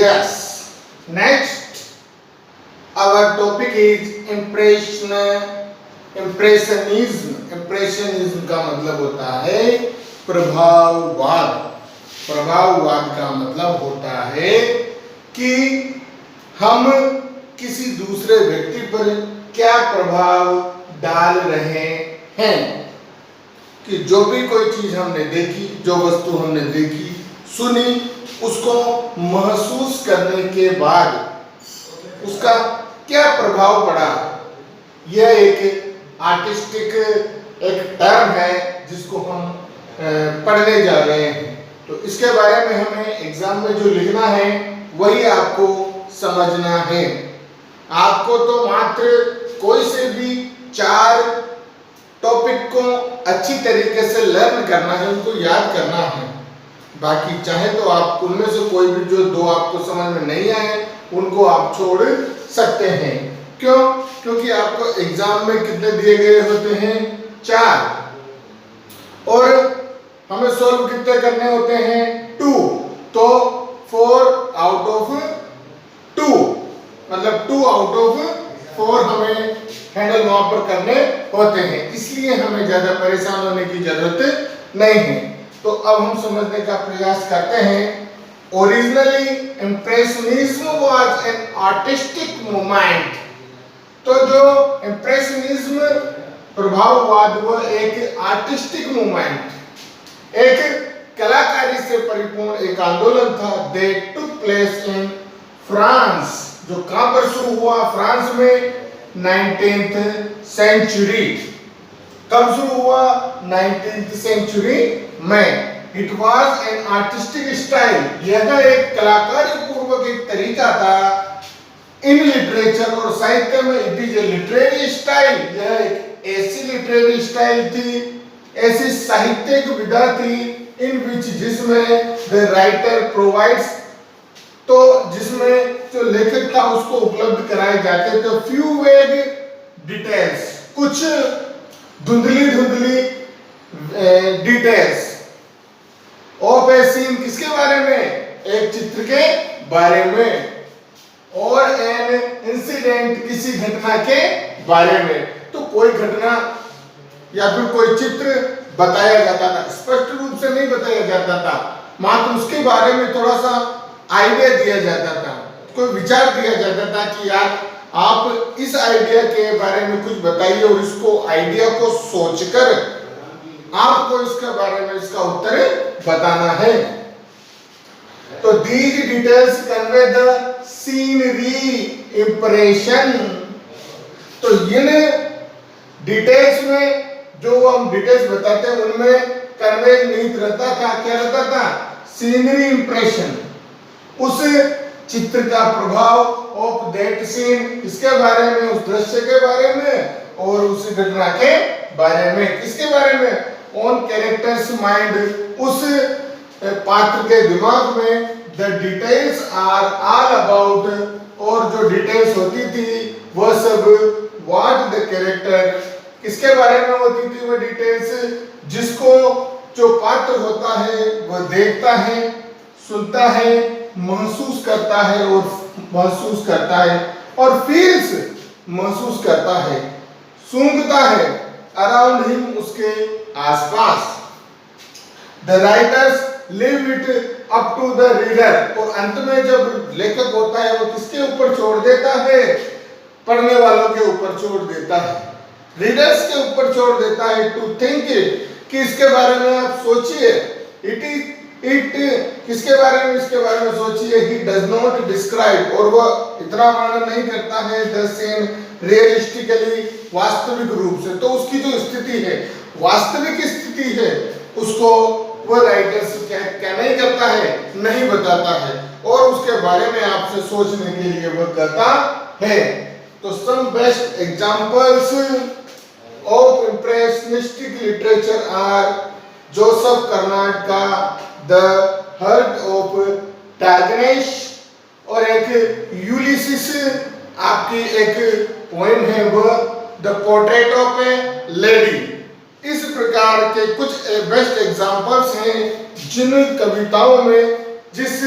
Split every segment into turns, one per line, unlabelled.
Yes. Next, our topic is impressionism. Impressionism का मतलब होता है प्रभाववाद। प्रभाववाद का मतलब होता है कि हम किसी दूसरे व्यक्ति पर क्या प्रभाव डाल रहे हैं, कि जो भी कोई चीज हमने देखी, जो वस्तु हमने देखी, सुनी, उसको महसूस करने के बाद उसका क्या प्रभाव पड़ा। यह एक आर्टिस्टिक एक टर्म है जिसको हम पढ़ने जा रहे हैं। तो इसके बारे में हमें एग्जाम में जो लिखना है वही आपको समझना है। आपको तो मात्र कोई से भी 4 टॉपिक को अच्छी तरीके से लर्न करना है, उनको याद करना है। बाकी चाहे तो आप उनमें से कोई भी जो 2 आपको समझ में नहीं आए उनको आप छोड़ सकते हैं। क्यों? क्योंकि आपको एग्जाम में कितने दिए गए होते हैं? 4, और हमें सॉल्व कितने करने होते हैं? 2। तो 4 आउट ऑफ 2, मतलब 2 आउट ऑफ 4 हमें हैंडल वहां पर करने होते हैं। इसलिए हमें ज्यादा परेशान होने की जरूरत नहीं है। तो अब हम समझने का प्रयास करते हैं। Originally impressionism was an artistic movement. तो जो इम्प्रेशनिज्म प्रभाववाद वो एक आर्टिस्टिक मूवमेंट, एक कलाकारी से परिपूर्ण एक आंदोलन था। दे टुक प्लेस इन फ्रांस, जो कहां पर शुरू हुआ? फ्रांस में 19th सेंचुरी। कब शुरू हुआ? 19th सेंचुरी में। It was an artistic style, यह एक कलाकारी पूर्वक एक तरीका था। इन लिटरेचर, और साहित्य में it is a literary style, यह एक ऐसी लिटरेरी स्टाइल थी, ऐसी साहित्यिक विधा थी, इन विच जिसमें द राइटर प्रोवाइड्स, तो जिसमें जो लेखक था उसको उपलब्ध कराए जाते थे फ्यू वेग डिटेल्स, कुछ धुंधली डिटेल्स ऑफ ए सीन, किसके बारे में? एक चित्र के बारे में, और एन इंसिडेंट, किसी घटना के बारे में। तो कोई घटना या फिर कोई चित्र बताया जाता था, स्पष्ट रूप से नहीं बताया जाता था, मात्र उसके बारे में थोड़ा सा आइडिया दिया जाता था, कोई विचार दिया जाता था कि यार आप इस आइडिया के बारे में कुछ बताइए, और इसको आइडिया को सोचकर आपको इसके बारे में इसका उत्तर बताना है। तो these details convey the scenery impression। तो इन डिटेल्स में जो हम डिटेल्स बताते हैं उनमें कन्वे निहित रहता था, क्या रहता था? सीनरी इंप्रेशन, उस चित्र का प्रभाव, ऑफ दैट सीन, इसके बारे में, उस दृश्य के बारे में, और उस घटना के बारे में। किसके बारे में? ऑन कैरेक्टर्स माइंड, उस पात्र के दिमाग में। The details are all about, और जो डिटेल्स होती थी वह सब व्हाट द कैरेक्टर, किसके बारे में होती थी वह डिटेल्स? जिसको जो पात्र होता है वह देखता है, सुनता है, महसूस करता है, और फील्स, महसूस करता है, सूंघता है, अराउंड हिम, उसके आसपास। The writers leave it up to the reader, और अंत में जब लेखक होता है वो किसके ऊपर छोड़ देता है? पढ़ने वालों के ऊपर छोड़ देता है, रीडर्स के ऊपर छोड़ देता है। टू थिंक इट, कि इसके बारे में आप सोचिए। इट किसके बारे में? इसके बारे में सोचिए। ही डज नॉट डिस्क्राइब, और वह इतना वर्णन नहीं करता है द सीन रियलिस्टिकली, वास्तविक रूप से। तो उसकी जो स्थिति है, वास्तविक स्थिति है, उसको वह राइटर्स क्या नहीं करता है? नहीं बताता है, और उसके बारे में आपसे सोचने के लिए वह कहता है। तो some best examples of impressionistic literature are Joseph Conrad का द हर्ट ऑफ टाइग्रेस, और एक यूलिसिस आपकी एक पोएम है वह the portrait of A lady. इस प्रकार के कुछ बेस्ट एग्जांपल्स हैं जिन कविताओं में, जिस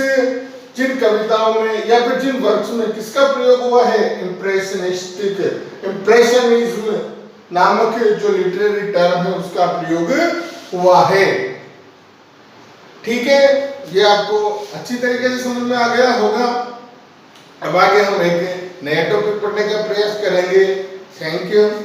जिन कविताओं में या फिर जिन वर्क्स में किसका प्रयोग हुआ है, इम्प्रेशनिस्टिक, इम्प्रेशनिज्म नामक जो लिटरेरी टर्म है उसका प्रयोग हुआ है। ठीक है, ये आपको अच्छी तरीके से समझ में आ गया होगा। अब आगे हम एक नया टॉपिक पढ़ने का प्रयास करेंगे। Thank you.